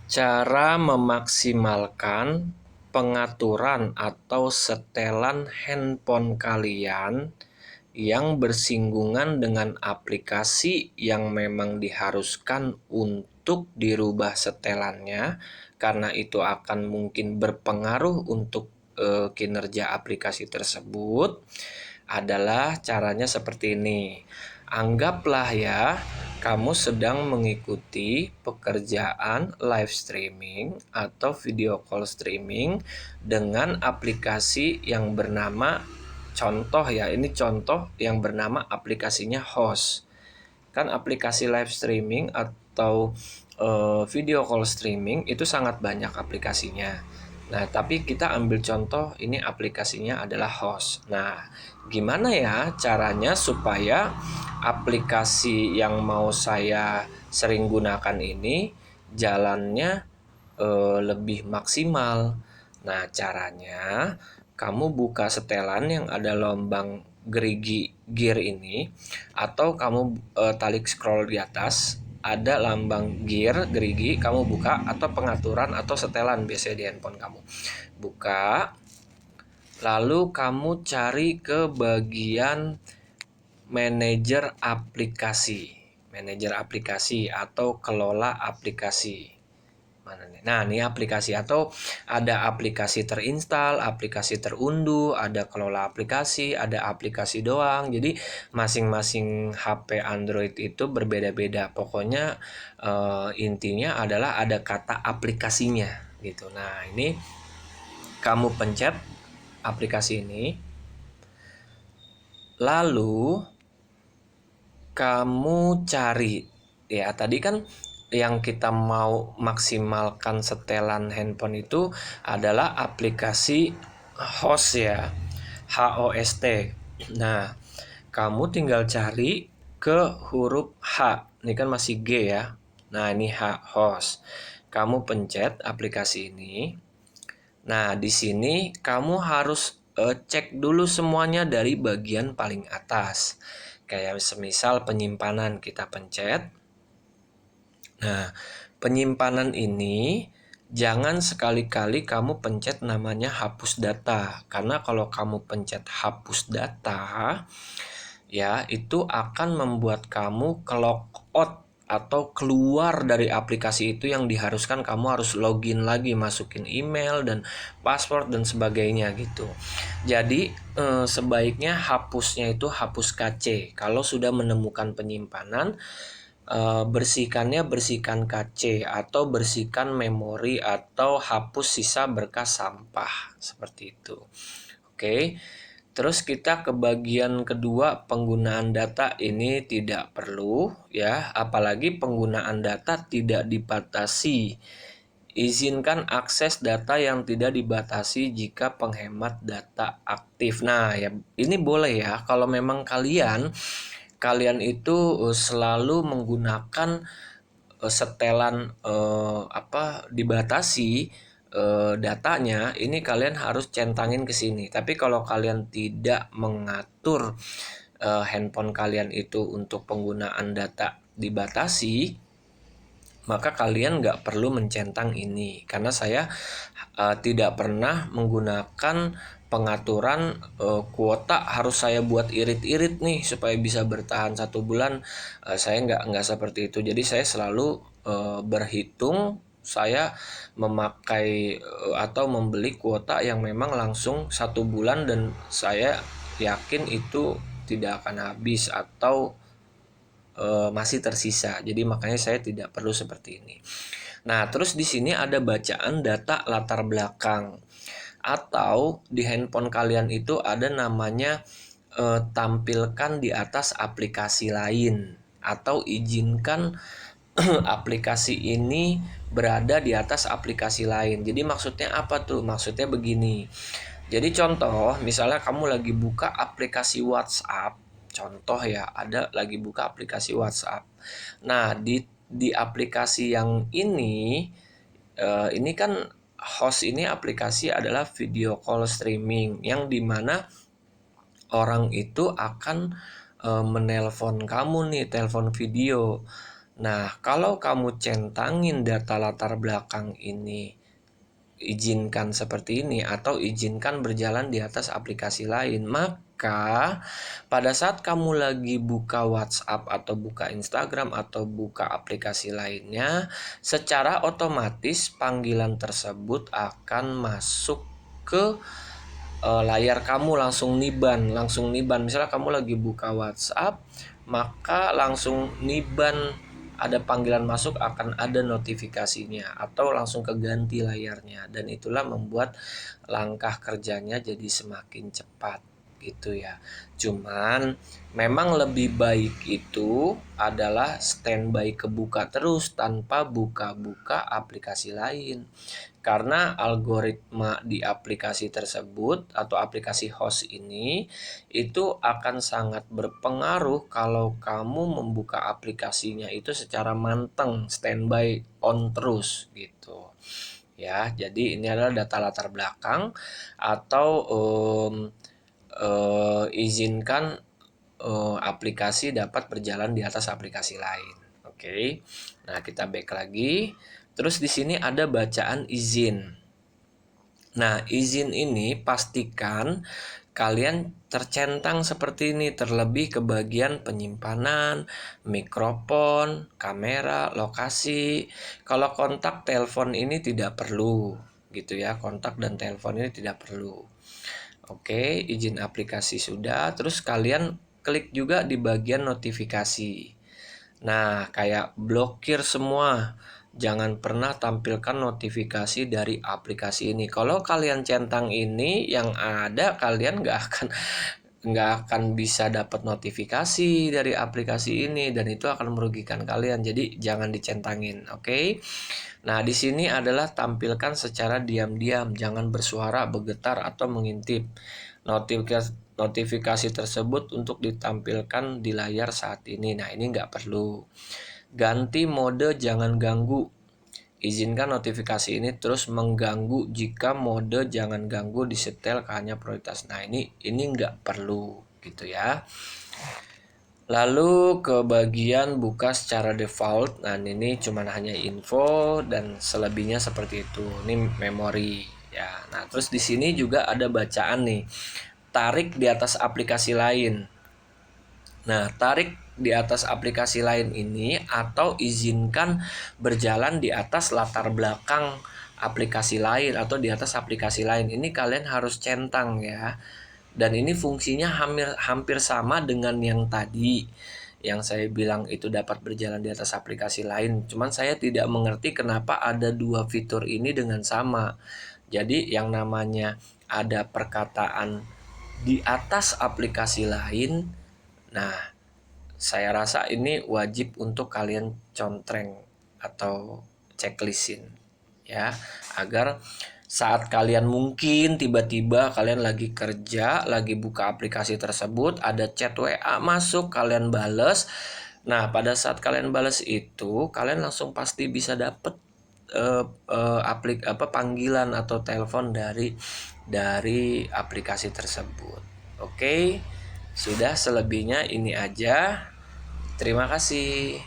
Cara memaksimalkan pengaturan atau setelan handphone kalian yang bersinggungan dengan aplikasi yang memang diharuskan untuk dirubah setelannya, karena itu akan mungkin berpengaruh untuk kinerja aplikasi tersebut, adalah caranya seperti ini. Anggaplah ya, kamu sedang mengikuti pekerjaan live streaming atau video call streaming dengan aplikasi yang bernama, contoh ya, ini contoh yang bernama aplikasinya Host. Kan aplikasi live streaming atau video call streaming itu sangat banyak aplikasinya. Nah, tapi kita ambil contoh ini aplikasinya adalah Host. Nah, gimana ya caranya supaya aplikasi yang mau saya sering gunakan ini jalannya lebih maksimal? Nah, caranya kamu buka setelan yang ada lambang gerigi gear ini, atau kamu tarik scroll di atas ada lambang gear gerigi, kamu buka, atau pengaturan atau setelan biasanya di handphone kamu. Buka, lalu kamu cari ke bagian manajer aplikasi. Manajer aplikasi atau kelola aplikasi. Mana nih? Nah, ini aplikasi, atau ada aplikasi terinstal, aplikasi terunduh, ada kelola aplikasi, ada aplikasi doang. Jadi masing-masing HP Android itu berbeda-beda. Pokoknya intinya adalah ada kata aplikasinya gitu. Nah, ini kamu pencet aplikasi ini. Lalu kamu cari, ya tadi kan yang kita mau maksimalkan setelan handphone itu adalah aplikasi Host ya, HOST. Nah, kamu tinggal cari ke huruf H. Ini kan masih G ya. Nah, ini H, Host. Kamu pencet aplikasi ini. Nah, di sini kamu harus cek dulu semuanya dari bagian paling atas. Kayak semisal penyimpanan, kita pencet. Nah, penyimpanan ini jangan sekali-kali kamu pencet namanya hapus data. Karena kalau kamu pencet hapus data, ya itu akan membuat kamu ke-log out atau keluar dari aplikasi itu, yang diharuskan kamu harus login lagi, masukin email dan password dan sebagainya gitu. Jadi sebaiknya hapusnya itu hapus KC. Kalau sudah menemukan penyimpanan, bersihkan KC atau bersihkan memori atau hapus sisa berkas sampah seperti itu. Oke. Terus kita ke bagian kedua, penggunaan data. Ini tidak perlu ya, apalagi penggunaan data tidak dibatasi. Izinkan akses data yang tidak dibatasi jika penghemat data aktif. Nah, ya ini boleh ya kalau memang kalian itu selalu menggunakan setelan dibatasi datanya, ini kalian harus centangin ke sini. Tapi kalau kalian tidak mengatur handphone kalian itu untuk penggunaan data dibatasi, maka kalian nggak perlu mencentang ini. Karena saya tidak pernah menggunakan pengaturan kuota harus saya buat irit-irit nih supaya bisa bertahan 1 bulan. Saya nggak seperti itu. Jadi saya selalu berhitung, saya memakai atau membeli kuota yang memang langsung 1 bulan, dan saya yakin itu tidak akan habis atau masih tersisa. Jadi makanya saya tidak perlu seperti ini. Nah, terus di sini ada bacaan data latar belakang, atau di handphone kalian itu ada namanya tampilkan di atas aplikasi lain, atau izinkan aplikasi ini berada di atas aplikasi lain. Jadi maksudnya apa tuh? Maksudnya begini. Jadi contoh, misalnya kamu lagi buka aplikasi WhatsApp, contoh ya, ada lagi buka aplikasi WhatsApp. Nah, di aplikasi yang ini kan Host ini aplikasi adalah video call streaming, yang dimana orang itu akan menelpon kamu nih, telepon video. Nah, kalau kamu centangin data latar belakang ini, izinkan seperti ini atau izinkan berjalan di atas aplikasi lain, maka pada saat kamu lagi buka WhatsApp atau buka Instagram atau buka aplikasi lainnya, secara otomatis panggilan tersebut akan masuk ke layar kamu, langsung niban. Misalnya kamu lagi buka WhatsApp, maka langsung niban, ada panggilan masuk, akan ada notifikasinya atau langsung keganti layarnya, dan itulah membuat langkah kerjanya jadi semakin cepat gitu ya. Cuman memang lebih baik itu adalah standby kebuka terus tanpa buka-buka aplikasi lain. Karena algoritma di aplikasi tersebut atau aplikasi host ini itu akan sangat berpengaruh kalau kamu membuka aplikasinya itu secara manteng, standby on terus gitu. Ya, jadi ini adalah data latar belakang atau izinkan aplikasi dapat berjalan di atas aplikasi lain. Oke. Nah, kita back lagi. Terus di sini ada bacaan izin. Nah, izin ini pastikan kalian tercentang seperti ini, terlebih ke bagian penyimpanan, mikrofon, kamera, lokasi. Kalau kontak telepon ini tidak perlu, gitu ya. Kontak dan telepon ini tidak perlu. Oke, izin aplikasi sudah. Terus kalian klik juga di bagian notifikasi. Nah, kayak blokir semua. Jangan pernah tampilkan notifikasi dari aplikasi ini. Kalau kalian centang ini, yang ada kalian nggak akan bisa dapat notifikasi dari aplikasi ini, dan itu akan merugikan kalian. Jadi jangan dicentangin, oke? Nah, di sini adalah tampilkan secara diam-diam, jangan bersuara, bergetar atau mengintip. Notifikasi tersebut untuk ditampilkan di layar saat ini. Nah, ini nggak perlu. Ganti mode jangan ganggu. Izinkan notifikasi ini terus mengganggu jika mode jangan ganggu disetel ke hanya prioritas. Nah, ini nggak perlu gitu ya. Lalu ke bagian buka secara default. Nah, ini cuma hanya info dan selebihnya seperti itu. Ini memori ya. Nah, terus di sini juga ada bacaan nih. Tarik di atas aplikasi lain. Nah, tarik di atas aplikasi lain ini atau izinkan berjalan di atas latar belakang aplikasi lain atau di atas aplikasi lain. Ini kalian harus centang ya. Dan ini fungsinya hampir sama dengan yang tadi, yang saya bilang itu dapat berjalan di atas aplikasi lain. Cuman saya tidak mengerti kenapa ada dua fitur ini dengan sama. Jadi yang namanya ada perkataan di atas aplikasi lain. Nah, saya rasa ini wajib untuk kalian contreng atau checklistin ya, agar saat kalian mungkin tiba-tiba kalian lagi kerja, lagi buka aplikasi tersebut, ada chat WA masuk, kalian bales. Nah, pada saat kalian bales itu, kalian langsung pasti bisa dapet panggilan atau telepon dari aplikasi tersebut. Oke, sudah, selebihnya ini aja. Terima kasih.